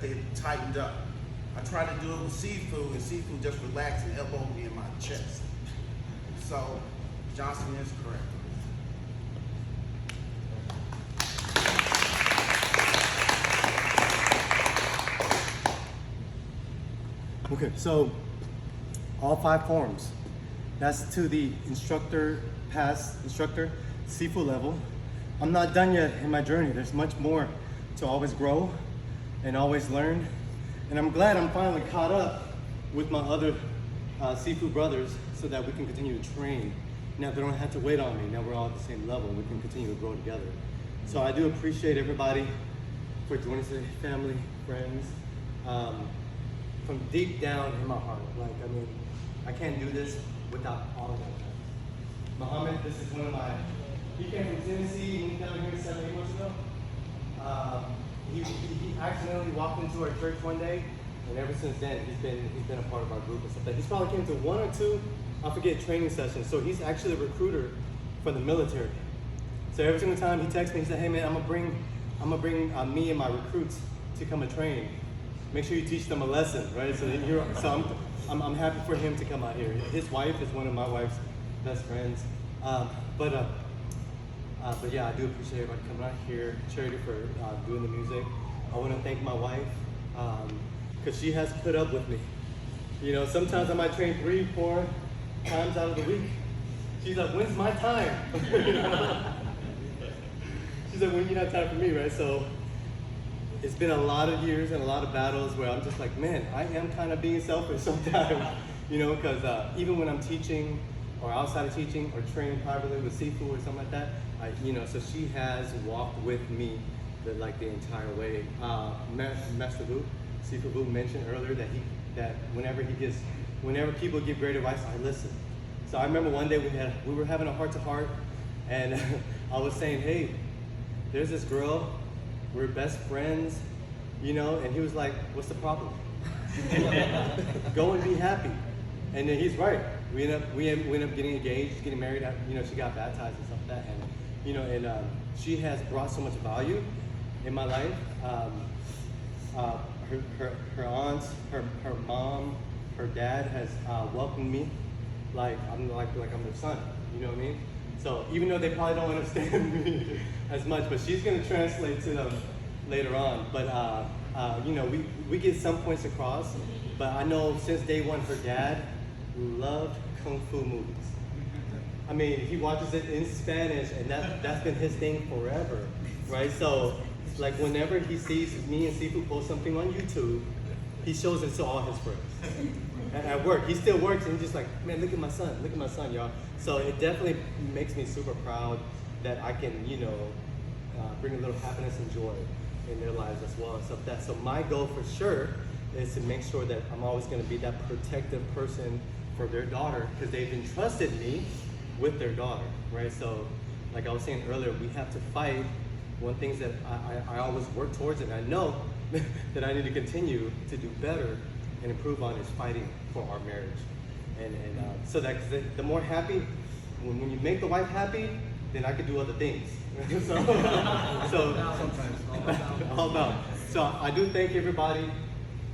they tightened up. I tried to do it with Sifu, and Sifu just relaxed and elbowed me in my chest. So Johnson is correct. Okay, so all 5 forms. That's to the instructor, past instructor, Sifu level. I'm not done yet in my journey. There's much more to always grow and always learn. And I'm glad I'm finally caught up with my other Sifu brothers so that we can continue to train. Now they don't have to wait on me. Now we're all at the same level. We can continue to grow together. So I do appreciate everybody for joining us, family, friends. From deep down in my heart, I can't do this without all of them. Muhammad, this is one of my, he came from Tennessee, he moved down here 7, 8 months ago. He accidentally walked into our church one day, and ever since then, he's been a part of our group and stuff. He's probably came to 1 or 2, I forget, training sessions. So he's actually a recruiter for the military. So every single time he texts me, he said, "Hey man, I'm gonna bring me and my recruits to come and train. Make sure you teach them a lesson, right?" So I'm happy for him to come out here. His wife is one of my wife's best friends. But yeah, I do appreciate everybody coming out here. Charity for doing the music. I want to thank my wife because she has put up with me. You know, sometimes I might train 3, 4 times out of the week. She's like, "When's my time?" She's like, "When you have time for me," right? So it's been a lot of years and a lot of battles where I'm just like, man, I am kind of being selfish sometimes, you know, because even when I'm teaching or outside of teaching or training privately with Sifu or something like that, so she has walked with me the entire way. Master Vu, Sifu Vu mentioned earlier that whenever people give great advice, I listen. So I remember one day we were having a heart-to-heart, and I was saying, "Hey, there's this girl, we're best friends, you know," and he was like, "What's the problem? Go and be happy." And then he's right. We end up getting engaged, getting married. You know, she got baptized and stuff like that, and she has brought so much value in my life. Her aunts, her mom, her dad has welcomed me like I'm their son. You know what I mean? So even though they probably don't understand me as much, but she's going to translate to them later on. But we get some points across. But I know since day one, her dad loved Kungfu movies. I mean, he watches it in Spanish, and that's been his thing forever, right? So like whenever he sees me and Sifu post something on YouTube, he shows it to all his friends. At work, he still works, and he's just like, "Man, look at my son, y'all." So it definitely makes me super proud that I can, bring a little happiness and joy in their lives as well and stuff like that. So my goal for sure is to make sure that I'm always going to be that protective person for their daughter, because they've entrusted me with their daughter, right? So like I was saying earlier, we have to fight. One thing that I always work towards, and I know that I need to continue to do better and improve on, is fighting for our marriage. And so that the more happy, when you make the wife happy, then I could do other things. so all about. So I do thank everybody.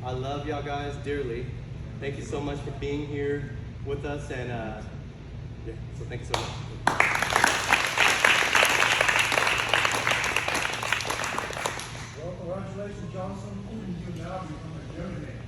I love y'all guys dearly. Thank you so much for being here with us, and so thank you so much. Well, congratulations, Johnson. You now become a journeyman.